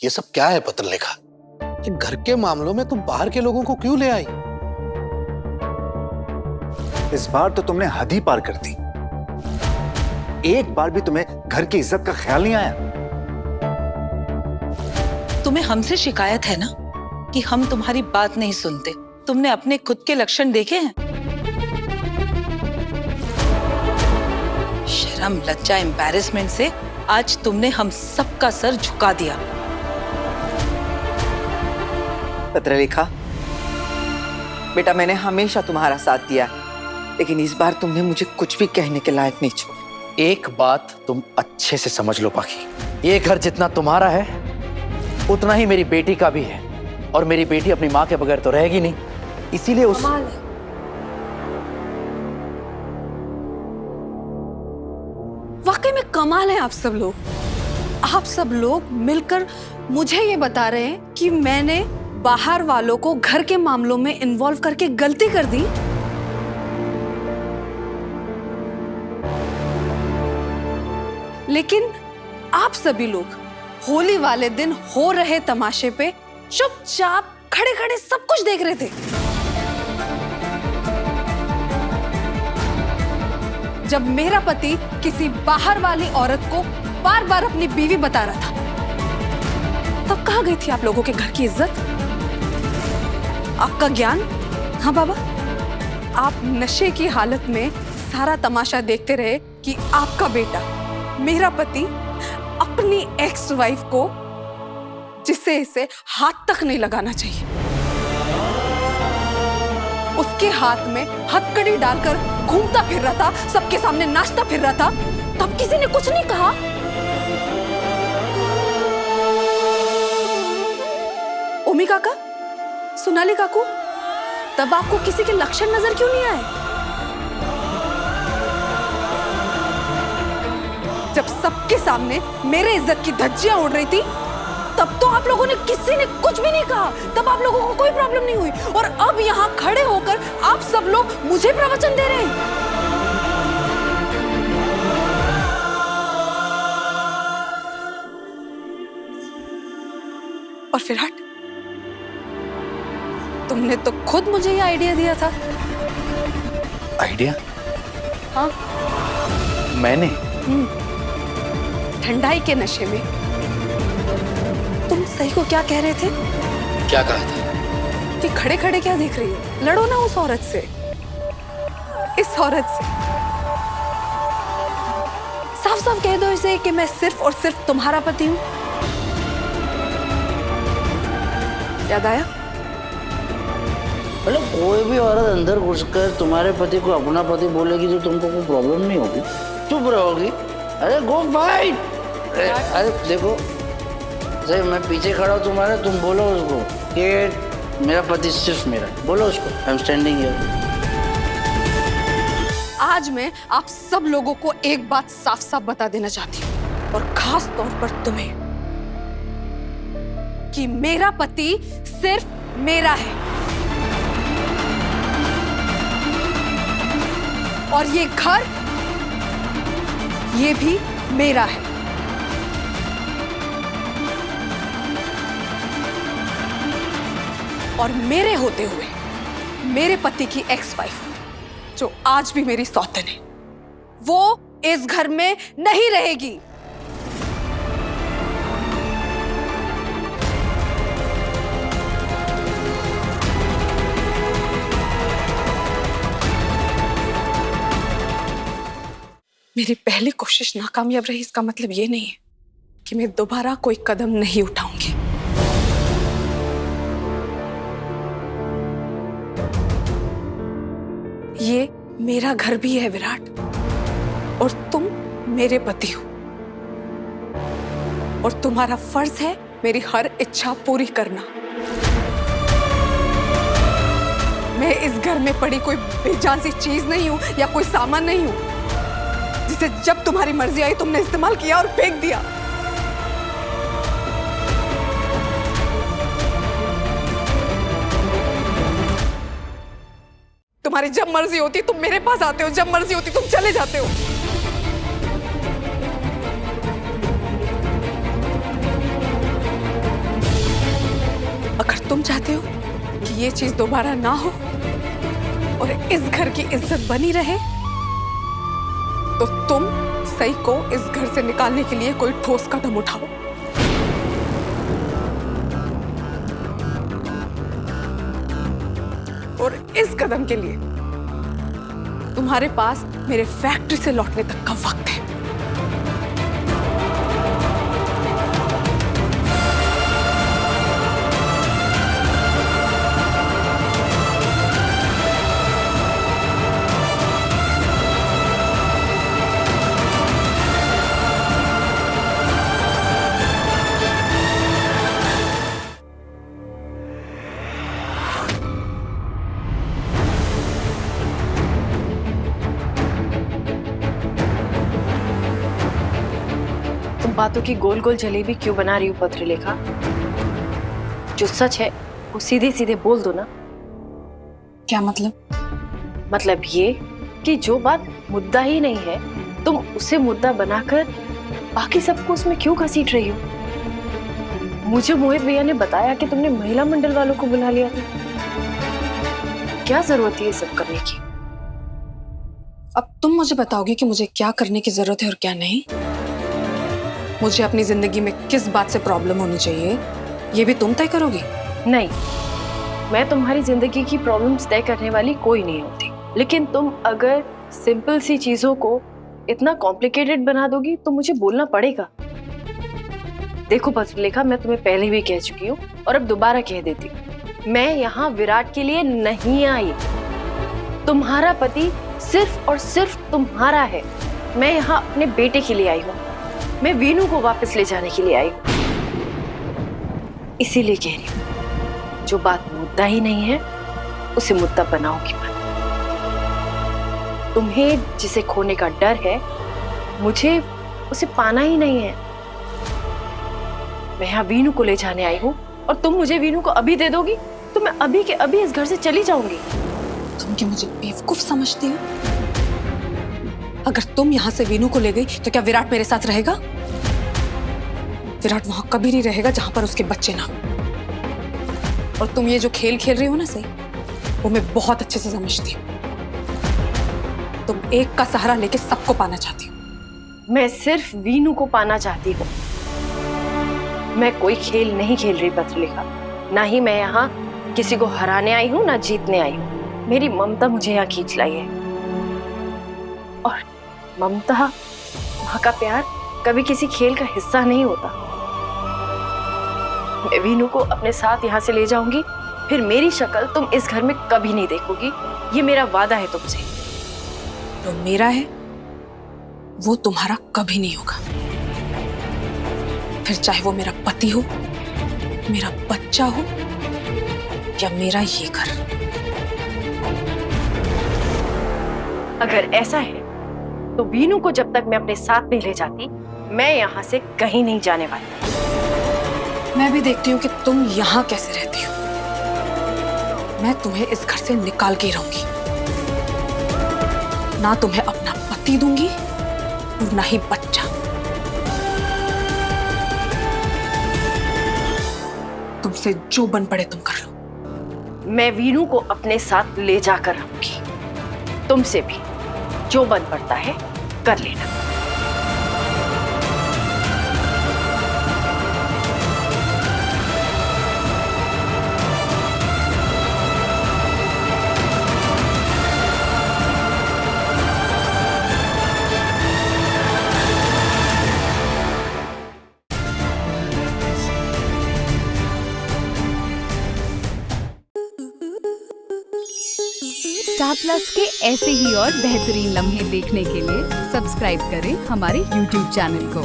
ये सब क्या है पत्रलेखा? ये घर के मामलों में तुम बाहर के लोगों को क्यों ले आई? इस बार तो तुमने हद ही पार कर दी। एक बार भी तुम्हें घर की इज्जत का ख्याल नहीं आया। तुम्हें हमसे शिकायत है ना कि हम तुम्हारी बात नहीं सुनते। तुमने अपने खुद के लक्षण देखे हैं? शर्म, लज्जा, एम्बैरेसमेंट से आज तुमने हम सबका सर झुका दिया। पत्रलेखा, बेटा मैंने हमेशा तुम्हारा साथ दिया, लेकिन इस बार तुमने मुझे कुछ भी कहने के लायक नहीं छोड़ा। एक बात तुम अच्छे से समझ लो पाखी, ये घर जितना तुम्हारा है उतना ही मेरी बेटी का भी है, और मेरी बेटी अपनी माँ के बगैर तो रहेगी नहीं, इसीलिए उस वाकई में कमाल है आप सब लोग। आप सब लोग मिलकर मुझे ये बता रहे हैं कि मैंने बाहर वालों को घर के मामलों में इन्वॉल्व करके गलती कर दी। लेकिन आप सभी लोग होली वाले दिन हो रहे तमाशे पे चुपचाप खड़े खड़े सब कुछ देख रहे थे। जब मेरा पति किसी बाहर वाली औरत को बार बार अपनी बीवी बता रहा था, तब कहाँ गई थी आप लोगों के घर की इज्जत, आपका ज्ञान? हाँ बाबा, आप नशे की हालत में सारा तमाशा देखते रहे कि आपका बेटा, मेरा पति, अपनी एक्स वाइफ को, जिसे इसे हाथ तक नहीं लगाना चाहिए, उसके हाथ में हथकड़ी डालकर घूमता फिर रहा था, सबके सामने नाचता फिर रहा था, तब किसी ने कुछ नहीं कहा। ओमी काका, सोनाली काकू, तब आपको किसी के लक्षण नजर क्यों नहीं आए? जब सबके सामने मेरे इज्जत की धज्जियां उड़ रही थी, तब तो आप लोगों ने, किसी ने कुछ भी नहीं कहा, तब आप लोगों को कोई प्रॉब्लम नहीं हुई, और अब यहाँ खड़े होकर आप सब लोग मुझे प्रवचन दे रहे हैं। और फिर हट, तुमने तो खुद मुझे ये आइडिया दिया था। आइडिया? हाँ, मैंने? ठंडाई के नशे में तुम सही को क्या कह रहे थे? क्या कहा था? कि खड़े खड़े क्या देख रही हो, लड़ो ना उस औरत से, इस औरत से। साफ साफ कह दो इसे कि मैं सिर्फ और सिर्फ तुम्हारा पति हूं। याद आया? मतलब कोई भी औरत अंदर घुसकर तुम्हारे पति को अपना पति बोलेगी तो तुमको कोई प्रॉब्लम नहीं होगी, चुप रहोगी। अरे गो फाइट। अरे देखो, सही मैं पीछे खड़ा हूँ तुम्हारे, तुम बोलो उसको कि मेरा पति सिर्फ मेरा, बोलो उसको आई एम स्टैंडिंग हियर। आज मैं आप सब लोगों को एक बात साफ साफ बता देना चाहती हूँ, और खास तौर पर तुम्हें, कि मेरा पति सिर्फ मेरा है, और ये घर, ये भी मेरा है। और मेरे होते हुए मेरे पति की एक्स वाइफ, जो आज भी मेरी सौतन है, वो इस घर में नहीं रहेगी। मेरी पहली कोशिश नाकामयाब रही, इसका मतलब ये नहीं है कि मैं दोबारा कोई कदम नहीं उठाऊंगी। ये मेरा घर भी है विराट, और तुम मेरे पति हो, और तुम्हारा फर्ज है मेरी हर इच्छा पूरी करना। मैं इस घर में पड़ी कोई बेजान सी चीज नहीं हूं, या कोई सामान नहीं हूं जिसे जब तुम्हारी मर्जी आई तुमने इस्तेमाल किया और फेंक दिया। तुम्हारी जब मर्जी होती तुम मेरे पास आते हो, जब मर्जी होती तुम चले जाते हो। चाहते हो कि ये चीज दोबारा ना हो और इस घर की इज्जत बनी रहे, तो तुम सई को इस घर से निकालने के लिए कोई ठोस कदम उठाओ। और इस कदम के लिए तुम्हारे पास मेरे फैक्ट्री से लौटने तक का वक्त है। बातों की गोल गोल जलेबी क्यों बना रही हो पत्रलेखा? जो सच है वो सीधे सीधे बोल दो ना। क्या मतलब? मतलब ये कि जो बात मुद्दा ही नहीं है तुम उसे मुद्दा बनाकर बाकी सबको उसमें क्यों घसीट रही हो? मुझे मोहित भैया ने बताया कि तुमने महिला मंडल वालों को बुला लिया था। क्या जरूरत है ये सब करने की? अब तुम मुझे बताओगी कि मुझे क्या करने की जरूरत है और क्या नहीं? मुझे अपनी जिंदगी में किस बात से प्रॉब्लम होनी चाहिए ये भी तुम तय करोगी? नहीं, मैं तुम्हारी जिंदगी की प्रॉब्लम्स तय करने वाली कोई नहीं होती, लेकिन तुम अगर सिंपल सी चीजों को इतना कॉम्प्लिकेटेड बना दोगी तो मुझे बोलना पड़ेगा। देखो पत्रलेखा, मैं तुम्हें पहले भी कह चुकी हूँ और अब दोबारा कह देती हूँ, मैं यहाँ विराट के लिए नहीं आई। तुम्हारा पति सिर्फ और सिर्फ तुम्हारा है। मैं यहाँ अपने बेटे के लिए आई हूँ। मैं वीनू को वापस ले जाने के लिए आई हूँ। इसीलिए कह रही हूँ, जो बात मुद्दा ही नहीं है उसे मुद्दा बनाओगी मत। तुम्हें जिसे खोने का डर है, मुझे उसे पाना ही नहीं है। मैं यहाँ वीनू को ले जाने आई हूँ और तुम मुझे वीनू को अभी दे दोगी तो मैं अभी के अभी इस घर से चली जाऊंगी। तुम क्या मुझे बेवकूफ समझती हो? अगर तुम यहाँ से वीनू को ले गई तो क्या विराट मेरे साथ रहेगा? विराट वहां कभी नहीं रहेगा जहां पर उसके बच्चे ना। और तुम ये जो खेल खेल रही हो ना सही, वो मैं बहुत अच्छे से समझती हूँ। तुम एक का सहारा लेके सबको पाना चाहती हो। मैं सिर्फ वीनू को पाना चाहती हूँ। मैं कोई खेल नहीं खेल रही पत्रलेखा, ना ही मैं यहाँ किसी को हराने आई हूँ ना जीतने आई हूँ। मेरी ममता मुझे यहाँ खींच लाई है और ममता, माँ का प्यार कभी किसी खेल का हिस्सा नहीं होता। मैं वीनू को अपने साथ यहाँ से ले जाऊंगी, फिर मेरी शक्ल तुम इस घर में कभी नहीं देखोगी। ये मेरा वादा है तुमसे। जो मेरा है वो तुम्हारा कभी नहीं होगा, फिर चाहे वो मेरा पति हो, मेरा बच्चा हो या मेरा ये घर। अगर ऐसा है तो वीनू को जब तक मैं अपने साथ नहीं ले जाती, मैं यहाँ से कहीं नहीं जाने वाली। मैं भी देखती हूँ कि तुम यहाँ कैसे रहती हो। मैं तुम्हें इस घर से निकाल के रहूंगी। ना तुम्हें अपना पति दूंगी और ना ही बच्चा। तुमसे जो बन पड़े तुम कर लो। मैं वीनू को अपने साथ ले जाकर रहूंगी। तुमसे भी जो बन पड़ता है कर लेना। स्टार प्लस के ऐसे ही और बेहतरीन लम्हे देखने के लिए सब्सक्राइब करें हमारे YouTube चैनल को।